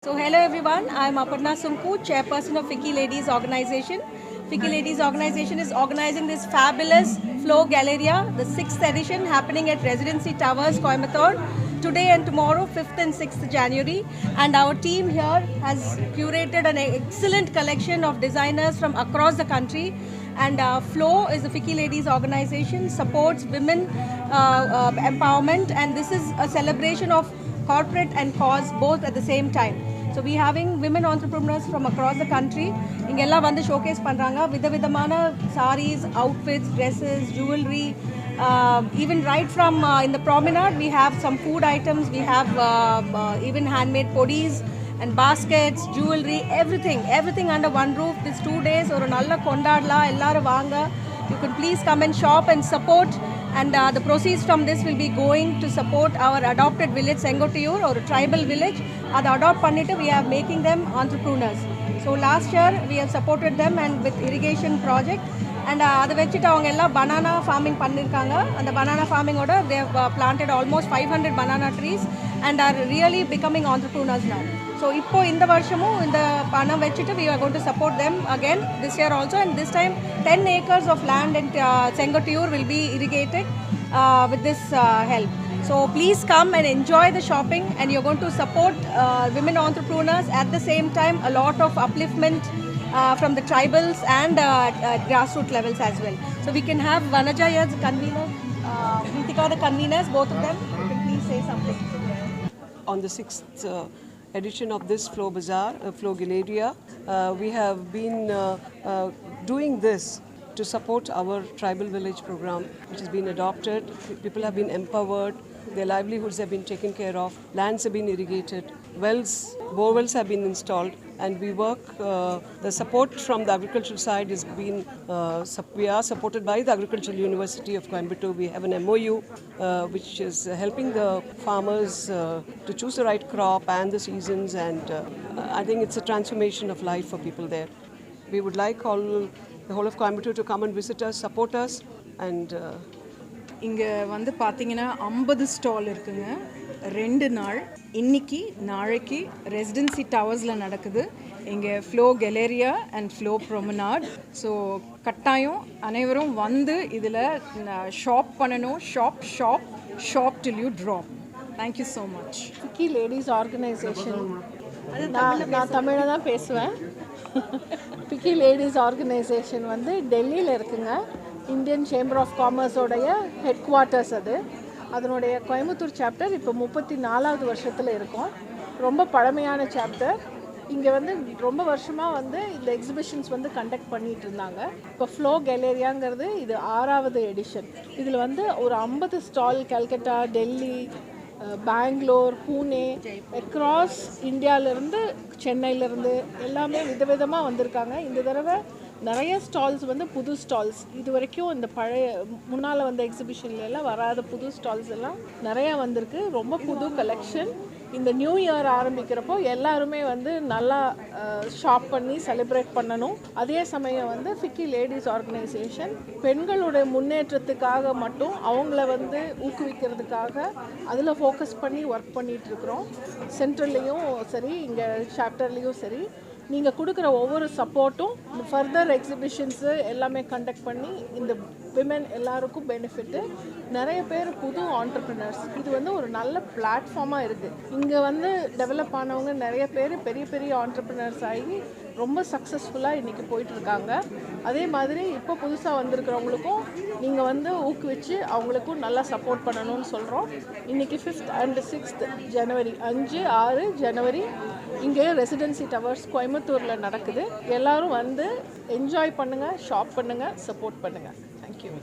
So hello everyone, I am Aparna Sunku, chairperson of FICCI Ladies Organization. FICCI Ladies Organization is organizing this fabulous Flow Galleria, the 6th edition happening at Residency Towers, Coimbatore, today and tomorrow, 5th and 6th January. And our team here has curated an excellent collection of designers from across the country. And Flow is the FICCI Ladies Organization, supports women empowerment, and this is a celebration of corporate and cause both at the same time. So we having women entrepreneurs from across the country. Ingella vandu showcase பண்றாங்க விதவிதமான sarees, outfits, dresses, jewelry, even right from in the promenade we have some food items, we have even handmade podis and baskets, jewelry, everything under one roof. This 2 days ஒரு நல்ல கொண்டாடலா எல்லாரும் வாங்க. You can please come and shop and support, and the proceeds from this will be going to support our adopted village Sengotiyur, or a tribal village. Ad adopt pannittu we are making them entrepreneurs. So last year we have supported them and with irrigation project, and adu vechittu avanga ella banana farming pannirukanga. And the banana farming oda they have planted almost 500 banana trees and are really becoming entrepreneurs now. So இப்போ இந்த வருஷமும் இந்த பணம் வச்சுட்டு we are going to support them again this year also, and this time 10 acres of land in Sengotiyur will be irrigated with this help. So please come and enjoy the shopping, and you're going to support women entrepreneurs at the same time, a lot of upliftment from the tribals and grassroots levels as well. So we can have Vanaja as convener, Ritika the conveners, both of them. You can please say something. On the 6th edition of this Flow Bazaar, Flow Galleria, we have been doing this to support our tribal village program, which has been adopted. People have been empowered, their livelihoods have been taken care of, lands have been irrigated, borewells have been installed, and we work, the support from the agricultural side is being, we are supported by the Agricultural University of Coimbatore. We have an MOU which is helping the farmers to choose the right crop and the seasons, and I think it's a transformation of life for people there. We would like the whole of Coimbatore to come and visit us, support us, and இங்கே வந்து பார்த்தீங்கன்னா 50 stall இருக்குங்க. 2 நாள், இன்னைக்கு நாளைக்கு residency டவர்ஸில் நடக்குது. இங்கே flow கெலேரியா and flow ப்ரொமனாட். So கட்டாயம் அனைவரும் வந்து இதில் ஷாப் பண்ணணும். Shop till you drop. Thank you so much. FICCI Ladies Organization. நான் தமிழில் தான் பேசுவேன். FICCI Ladies Organization வந்து டெல்லியில் இருக்குங்க. இந்தியன் சேம்பர் ஆஃப் காமர்ஸோடைய ஹெட் குவார்ட்டர்ஸ் அது. அதனுடைய கோயம்புத்தூர் சாப்டர் இப்போ 34வது வருஷத்தில் இருக்கும். ரொம்ப பழமையான சாப்டர். இங்கே வந்து ரொம்ப வருஷமாக வந்து இந்த எக்ஸிபிஷன்ஸ் வந்து கண்டக்ட் பண்ணிகிட்டு இருந்தாங்க. இப்போ ஃப்ளோ கேலரியாங்கிறது இது 6வது எடிஷன். இதில் வந்து ஒரு 50 ஸ்டால் கல்கட்டா, டெல்லி, பெங்களூர், பூனே, அக்ராஸ் இந்தியாவிலேருந்து, சென்னையிலேருந்து எல்லாமே விதவிதமாக வந்திருக்காங்க. இந்த தடவை நிறைய ஸ்டால்ஸ் வந்து புது ஸ்டால்ஸ், இது வரைக்கும் இந்த பழைய முன்னால் வந்த எக்ஸிபிஷன்லாம் வராத புது ஸ்டால்ஸ் எல்லாம் நிறையா வந்திருக்கு. ரொம்ப புது கலெக்ஷன். இந்த நியூ இயர் ஆரம்பிக்கிறப்போ எல்லாருமே வந்து நல்லா ஷாப் பண்ணி செலிப்ரேட் பண்ணணும். அதே சமயம் வந்து FICCI லேடிஸ் ஆர்கனைசேஷன் பெண்களுடைய முன்னேற்றத்துக்காக மட்டும் அவங்கள வந்து ஊக்குவிக்கிறதுக்காக அதில் ஃபோக்கஸ் பண்ணி ஒர்க் பண்ணிகிட்ருக்குறோம். சென்ட்ரல்லையும் சரி, இங்கே சாப்டர்லேயும் சரி, நீங்கள் கொடுக்குற ஒவ்வொரு சப்போர்ட்டும் ஃபர்தர் எக்ஸிபிஷன்ஸு எல்லாமே கண்டக்ட் பண்ணி இந்த விமென் எல்லாருக்கும் பெனிஃபிட்டு. நிறைய பேர் புது ஆண்டர்ப்ரினர்ஸ், இது வந்து ஒரு நல்ல பிளாட்ஃபார்மாக இருக்குது. இங்கே வந்து டெவலப் ஆனவங்க நிறைய பேர் பெரிய ஆண்டர்ப்ரினர்ஸ் ஆகி ரொம்ப சக்ஸஸ்ஃபுல்லாக இன்றைக்கி போயிட்டுருக்காங்க. அதே மாதிரி இப்போ புதுசாக வந்திருக்கிறவங்களுக்கும் நீங்கள் வந்து ஊக்குவிச்சு அவங்களுக்கும் நல்லா சப்போர்ட் பண்ணணும்னு சொல்கிறோம். இன்றைக்கி 5th and 6th ஜனவரி, 5, 6 ஜனவரி இங்கே ரெசிடென்சி டவர்ஸ் கோயம்புத்தூரில் நடக்குது. எல்லோரும் வந்து என்ஜாய் பண்ணுங்கள், ஷாப் பண்ணுங்கள், சப்போர்ட் பண்ணுங்கள். தேங்க்யூ.